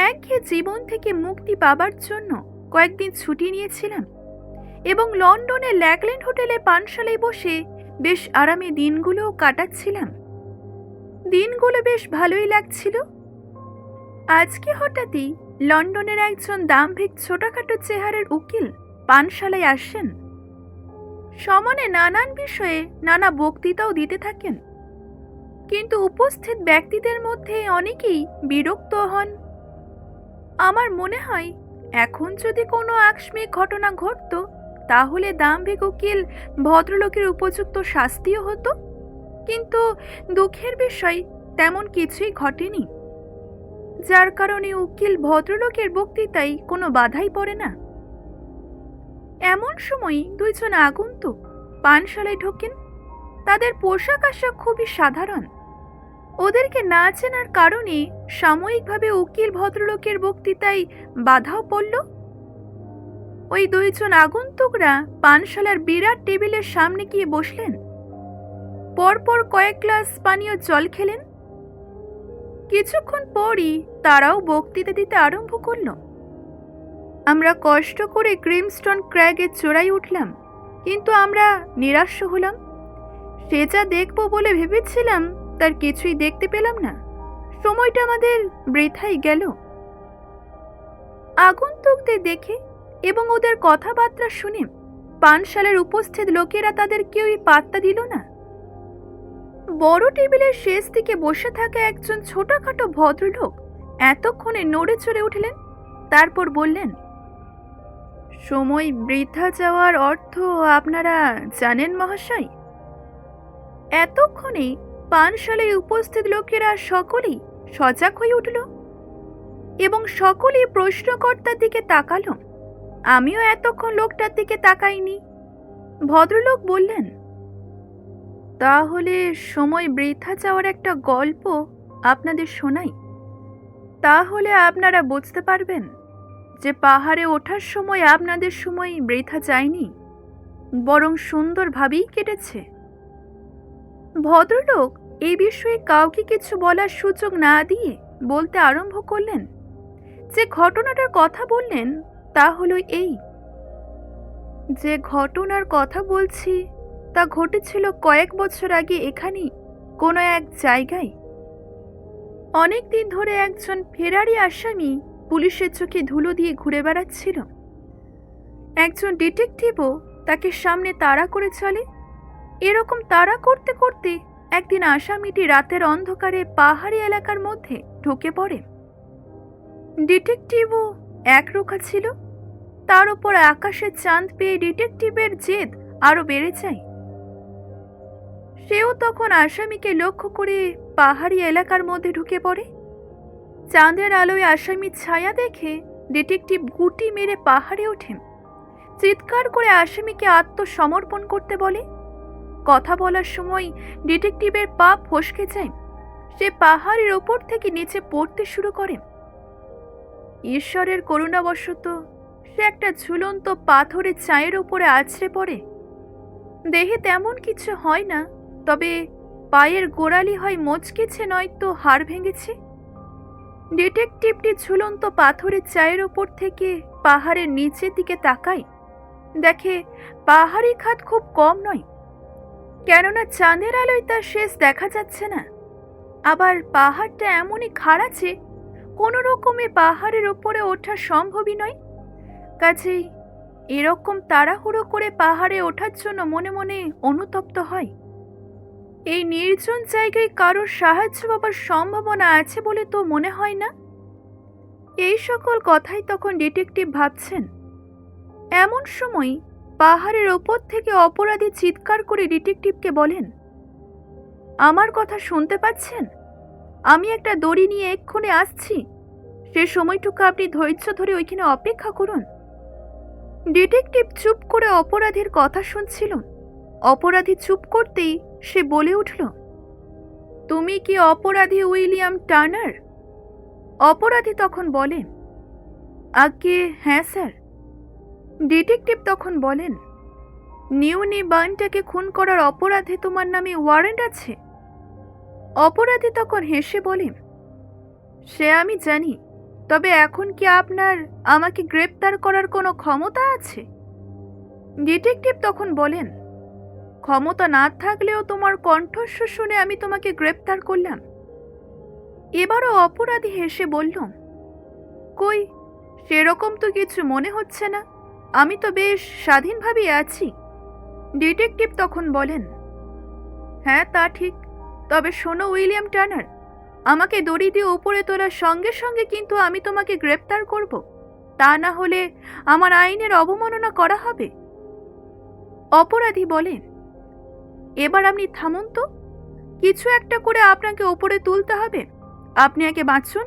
একঘেয়ে জীবন থেকে মুক্তি পাবার জন্য কয়েকদিন ছুটি নিয়েছিলাম এবং লন্ডনে ল্যাকল্যান্ড হোটেলে পানশালায় বসে বেশ আরামে দিনগুলোও কাটাচ্ছিলাম। দিনগুলো বেশ ভালোই লাগছিল। আজকে হঠাৎই লন্ডনের একজন দাম্ভিক ছোটখাটো চেহারার উকিল পানশালায় আসেন। সমানে নানান বিষয়ে নানা বক্তৃতাও দিতে থাকেন, কিন্তু উপস্থিত ব্যক্তিদের মধ্যে অনেকেই বিরক্ত হন। আমার মনে হয় এখন যদি কোনো আকস্মিক ঘটনা ঘটত তাহলে দাম্ভিক উকিল ভদ্রলোকের উপযুক্ত শাস্তিও হতো, কিন্তু দুঃখের বিষয় তেমন কিছুই ঘটেনি, যার কারণে উকিল ভদ্রলোকের বক্তৃতায় কোনো বাধাই পড়ে না। এমন সময় দুইজন আগন্তুক পানশালায় ঢোকেন। তাদের পোশাক আশাক খুবই সাধারণ। ওদেরকে না চেনার কারণে সাময়িকভাবে উকিল ভদ্রলোকের বক্তৃতায় বাধাও পড়ল। ওই দুইজন আগন্তুকরা পানশালার বিরাট টেবিলের সামনে গিয়ে বসলেন। পরপর কয়েক গ্লাস পানীয় জল খেলেন। কিছুক্ষণ পরই তারাও বক্তৃতা দিতে আরম্ভ করল। আমরা কষ্ট করে ক্রিমস্টন ক্র্যাগের চূড়ায় উঠলাম, কিন্তু আমরা নিরাশ হলাম। সে যা দেখব বলে ভেবেছিলাম তার কিছুই দেখতে পেলাম না। সময়টা আমাদের বৃথাই গেল। আগন্তুকদের দেখে এবং ওদের কথাবার্তা শুনে পানশালার উপস্থিত লোকেরা তাদের কেউই পাত্তা দিল না। বড় টেবিলের শেষ দিকে বসে থাকা একজন ছোটখাটো ভদ্রলোক এতক্ষণে নড়ে চড়ে উঠলেন। তারপর বললেন, সময় বৃথা যাওয়ার অর্থ আপনারা জানেন মহাশয়। এতক্ষণে পানশালায় উপস্থিত লোকেরা সকলেই সজাগ হয়ে উঠল এবং সকলেই প্রশ্নকর্তার দিকে তাকালো। আমিও এতক্ষণ লোকটার দিকে তাকাইনি। ভদ্রলোক বললেন, তাহলে সময় বৃথা যাওয়ার একটা গল্প আপনাদের শোনাই। তাহলে আপনারা বুঝতে পারবেন যে পাহাড়ে ওঠার সময় আপনাদের সময় বৃথা যায়নি, বরং সুন্দরভাবেই কেটেছে। ভদ্রলোক এই বিষয়ে কাউকে কিছু বলার সুযোগ না দিয়ে বলতে আরম্ভ করলেন। যে ঘটনাটার কথা বললেন তা হলো এই, যে ঘটনার কথা বলছি তা ঘটেছিল কয়েক বছর আগে এখানেই কোনো এক জায়গায়। অনেক দিন ধরে একজন ফেরারি আসামি পুলিশের চোখে ধুলো দিয়ে ঘুরে বেড়াচ্ছিল। একজন ডিটেকটিভও তাকে সামনে তাড়া করে চলে। এরকম তাড়া করতে করতে একদিন আসামিটি রাতের অন্ধকারে পাহাড়ি এলাকার মধ্যে ঢুকে পড়ে। ডিটেকটিভও একরোখা ছিল। তার উপর আকাশের চাঁদ পেয়ে ডিটেকটিভের জেদ আরো বেড়ে যায়। সেও তখন আসামিকে লক্ষ্য করে পাহাড়ি এলাকার মধ্যে ঢুকে পড়ে। চাঁদের আলোয় আসামির ছায়া দেখে ডিটেকটিভ গুটি মেরে পাহাড়ে ওঠে। চিৎকার করে আসামিকে আত্মসমর্পণ করতে বলে। কথা বলার সময় ডিটেকটিভের পা ফসকে যায়। সে পাহাড়ের ওপর থেকে নিচে পড়তে শুরু করে। ঈশ্বরের করুণাবশত সে একটা ঝুলন্ত পাথরের চায়ের উপরে আছড়ে পড়ে। দেহে তেমন কিছু হয় না, তবে পায়ের গোড়ালি হয় মচকেছে, নয়তো হাড় ভেঙেছে। ডিটেকটিভটি ঝুলন্ত পাথরের চায়ের ওপর থেকে পাহাড়ের নিচের দিকে তাকায়। দেখে পাহাড়ি খাদ খুব কম নয়, কেননা চাঁদের আলোয় তার শেষ দেখা যাচ্ছে না। আবার পাহাড়টা এমনই খাড়া যে কোনো রকমে পাহাড়ের ওপরে ওঠা সম্ভবই নয়। কাজেই এরকম তাড়াহুড়ো করে পাহাড়ে ওঠার জন্য মনে মনে অনুতপ্ত হয়। এই নির্জন জায়গায় কারোর সাহায্য পাবার সম্ভাবনা আছে বলে তো মনে হয় না। এই সকল কথাই তখন ডিটেকটিভ ভাবছেন। এমন সময় পাহাড়ের ওপর থেকে অপরাধী চিৎকার করে ডিটেকটিভকে বলেন, আমার কথা শুনতে পাচ্ছেন? আমি একটা দড়ি নিয়ে এক্ষুনি আসছি। সে সময়টুকু আপনি ধৈর্য ধরে ওইখানে অপেক্ষা করুন। ডিটেকটিভ চুপ করে অপরাধীর কথা শুনছিল। অপরাধী চুপ করতেই সে বলে উঠল, তুমি কি অপরাধী উইলিয়াম টার্নার? অপরাধী তখন বলে, আজ্ঞে হ্যাঁ স্যার। ডিটেকটিভ তখন বলেন, নিউনি বার্নটাকে খুন করার অপরাধে তোমার নামে ওয়ারেন্ট আছে? অপরাধী তখন হেসে বলে, সে আমি জানি, তবে এখন কি আপনার আমাকে গ্রেপ্তার করার কোনো ক্ষমতা আছে? ডিটেকটিভ তখন বলেন, ক্ষমতা না থাকলেও তোমার কণ্ঠস্বর শুনে আমি তোমাকে গ্রেপ্তার করলাম। এবারও অপরাধী হেসে বলল, কই, সেরকম তো কিছু মনে হচ্ছে না, আমি তো বেশ স্বাধীনভাবেই আছি। ডিটেকটিভ তখন বলেন, হ্যাঁ তা ঠিক, তবে শোনো উইলিয়াম টার্নার, আমাকে দড়ি দিয়ে উপরে তোলার সঙ্গে সঙ্গে কিন্তু আমি তোমাকে গ্রেপ্তার করব, তা না হলে আমার আইনের অবমাননা করা হবে। অপরাধী বলেন, এবার আপনি থামুন তো, কিছু একটা করে আপনাকে ওপরে তুলতে হবে, আপনি আগে বাঁচুন,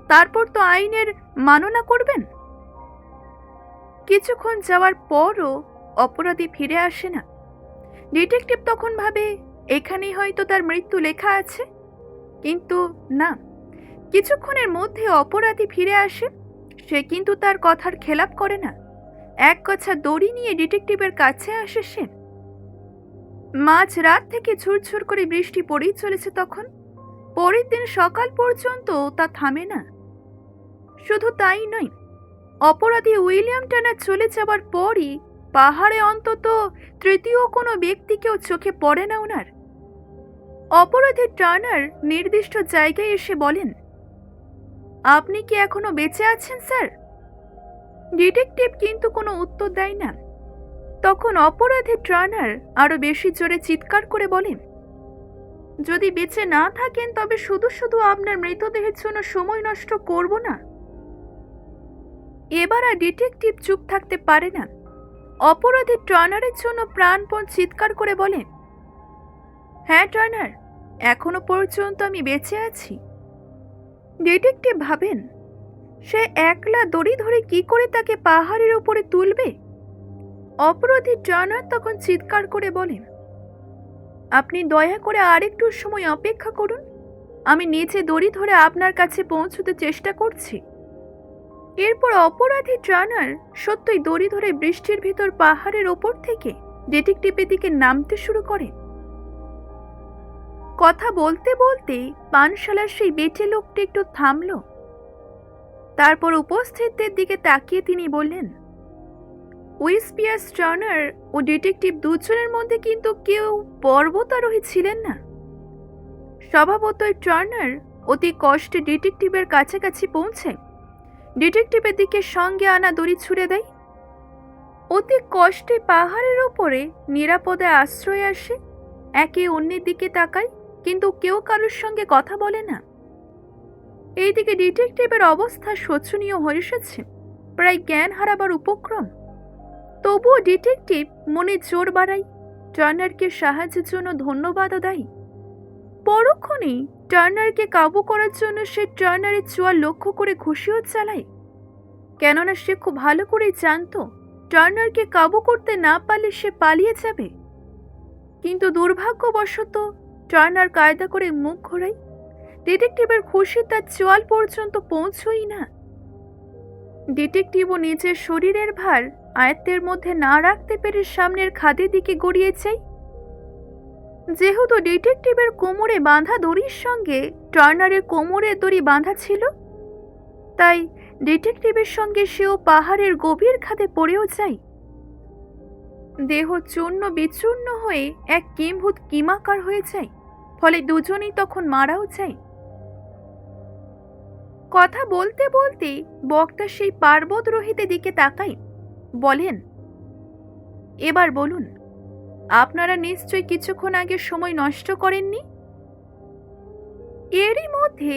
তারপর তো আইনের মাননা করবেন। কিছুক্ষণ যাওয়ার পরও অপরাধী ফিরে আসে না। ডিটেকটিভ তখন ভাবে এখানেই হয়তো তার মৃত্যু লেখা আছে, কিন্তু না, কিছুক্ষণের মধ্যে অপরাধী ফিরে আসে। সে কিন্তু তার কথার খেলাপ করে না, এক কথা দড়ি নিয়ে ডিটেকটিভের কাছে আসে সে। মাঝ রাত থেকে ঝুরঝুর করে বৃষ্টি পড়েই চলেছে তখন। পরের দিন সকাল পর্যন্ত তা থামে না। শুধু তাই নয়, অপরাধী উইলিয়াম টার্নার চলে যাবার পরই পাহাড়ে অন্তত তৃতীয় কোনো ব্যক্তিকেও চোখে পড়ে না ওনার। অপরাধী টার্নার নির্দিষ্ট জায়গায় এসে বলেন, আপনি কি এখনো বেঁচে আছেন স্যার? ডিটেকটিভ কিন্তু কোনো উত্তর দেয় না। তখন অপরাধী টার্নার আরো বেশি জোরে চিৎকার করে বলেন, যদি বেঁচে না থাকেন তবে শুধু শুধু আপনার মৃতদেহের জন্য সময় নষ্ট করব না। এবার আর ডিটেকটিভ চুপ থাকতে পারে না। অপরাধী টার্নারের জন্য প্রাণপণ চিৎকার করে বলেন, হ্যাঁ টার্নার, এখনো পর্যন্ত আমি বেঁচে আছি। ডিটেকটিভ ভাবেন, সে একলা দড়ি ধরে কি করে তাকে পাহাড়ের উপরে তুলবে। অপরাধী টার্নার তখন চিৎকার করে বলেন, আপনি দয়া করে আরেকটু সময় অপেক্ষা করুন, আমি নিচে দড়ি ধরে আপনার কাছে পৌঁছতে চেষ্টা করছি। এরপর অপরাধী টার্নার সত্যই দড়ি ধরে বৃষ্টির ভিতর পাহাড়ের ওপর থেকে ডিটেকটিভের দিকে নামতে শুরু করে। কথা বলতে বলতে পানশালার সেই বেটে লোকটি একটু থামল। তারপর উপস্থিতদের দিকে তাকিয়ে তিনি বললেন, উইসপিয়ার্স টার্নার ও ডিটেকটিভ দুজনের মধ্যে কিন্তু কেউ পর্বতারোহী ছিলেন না। স্বভাবতই টার্নার অতি কষ্টে ডিটেকটিভের কাছাকাছি পৌঁছে ডিটেকটিভের দিকে সঙ্গে আনা দড়ি ছুড়ে দেয়। অতি কষ্টে পাহাড়ের ওপরে নিরাপদে আশ্রয় আসে, একে অন্যের দিকে তাকায়, কিন্তু কেউ কারোর সঙ্গে কথা বলে না। এইদিকে ডিটেকটিভের অবস্থা শোচনীয় হয়ে এসেছে, প্রায় জ্ঞান হারাবার উপক্রম। তবুও ডিটেকটিভ মনে জোর বাড়ায়, টার্নারকে সাহায্যের জন্য ধন্যবাদও দেয়। পরক্ষণেই টার্নারকে কাবু করার জন্য সে টার্নারের চোয়াল লক্ষ্য করে ঘুষিও চালায়, কেননা সে খুব ভালো করেই জানত টার্নারকে কাবু করতে না পারলে সে পালিয়ে যাবে। কিন্তু দুর্ভাগ্যবশত টার্নার কায়দা করে মুখ ঘোরায়, ডিটেকটিভের খুশি তার চোয়াল পর্যন্ত পৌঁছই না। ডিটেকটিভও নিজের শরীরের ভার আয়ত্তের মধ্যে না রাখতে পেরে সামনের খাদের দিকে গড়িয়ে যায়। যেহেতু ডিটেকটিভের কোমরে বাঁধা দড়ির সঙ্গে টার্নারের কোমরের দড়ি বাঁধা ছিল, তাই ডিটেকটিভের সঙ্গে সেও পাহাড়ের গভীর খাদে পড়েও যায়। দেহ চূর্ণ বিচূর্ণ হয়ে এক কিম্ভূত কিমাকার হয়ে যায়, ফলে দুজনেই তখন মারাও যায়। কথা বলতে বলতে বক্তা সেই পার্বতরোহীদের দিকে তাকায়, বলেন, এবার বলুন, আপনারা নিশ্চয় কিছুক্ষণ আগে সময় নষ্ট করেননি। এরই মধ্যে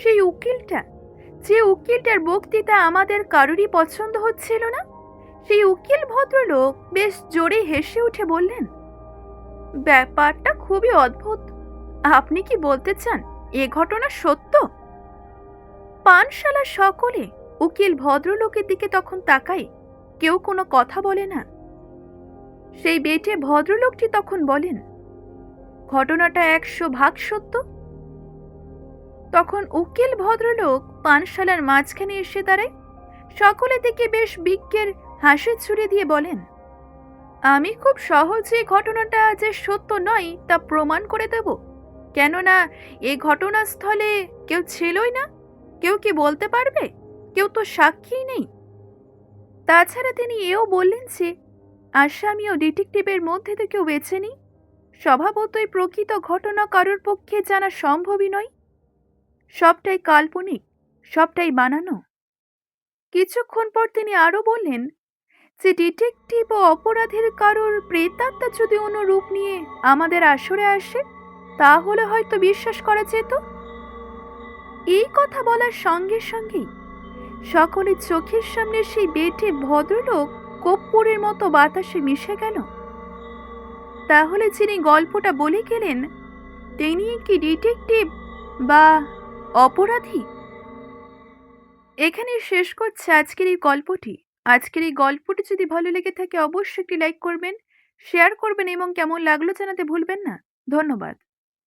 সেই উকিলটা, যে উকিলটার বক্তৃতা আমাদের কারোরই পছন্দ হচ্ছিল না, সেই উকিল ভদ্রলোক বেশ জোরে হেসে উঠে বললেন, ব্যাপারটা খুবই অদ্ভুত, আপনি কি বলতে চান এ ঘটনা সত্য? পানশালা সকলে উকিল ভদ্রলোকের দিকে তখন তাকায়, কেউ কোনো কথা বলে না। সেই বেটে ভদ্রলোকটি তখন বলেন, ঘটনাটা 100% সত্য। তখন উকিল ভদ্রলোক পানশালার মাঝখানে এসে দাঁড়ায়, সকলে থেকে বেশ বিজ্ঞের হাসি ছুড়ে দিয়ে বলেন, আমি খুব সহজে ঘটনাটা যে সত্য নয় তা প্রমাণ করে দেব। কেননা এ ঘটনাস্থলে কেউ ছিলই না। কেউ কি বলতে পারবে? কেউ তো সাক্ষীই নেই। তাছাড়া তিনি এও বললেন যে আসামি ও ডিটেকটিভের মধ্যে তো কেউ বেছে নেই। স্বভাবতই প্রকৃত ঘটনা কারোর পক্ষে জানা সম্ভবই নয়। সবটাই কাল্পনিক, সবটাই বানানো। কিছুক্ষণ পর তিনি আরো বললেন যে ডিটেকটিভ ও অপরাধীর কারোর প্রেতাত্মা যদি অন্য রূপ নিয়ে আমাদের আসরে আসে, তাহলে হয়তো বিশ্বাস করা যেত। এই কথা বলার সঙ্গে সঙ্গেই সকলের চোখের সামনে সেই বেটে ভদ্রলোক কর্পূরের মতো বাতাসে মিশে গেল। তাহলে যিনি গল্পটা বলে গেলেন তিনি কি ডিটেকটিভ বা অপরাধী? এখানেই শেষ করছে আজকের এই গল্পটি। আজকের এই গল্পটি যদি ভালো লেগে থাকে অবশ্যই একটি লাইক করবেন, শেয়ার করবেন এবং কেমন লাগলো জানাতে ভুলবেন না। ধন্যবাদ।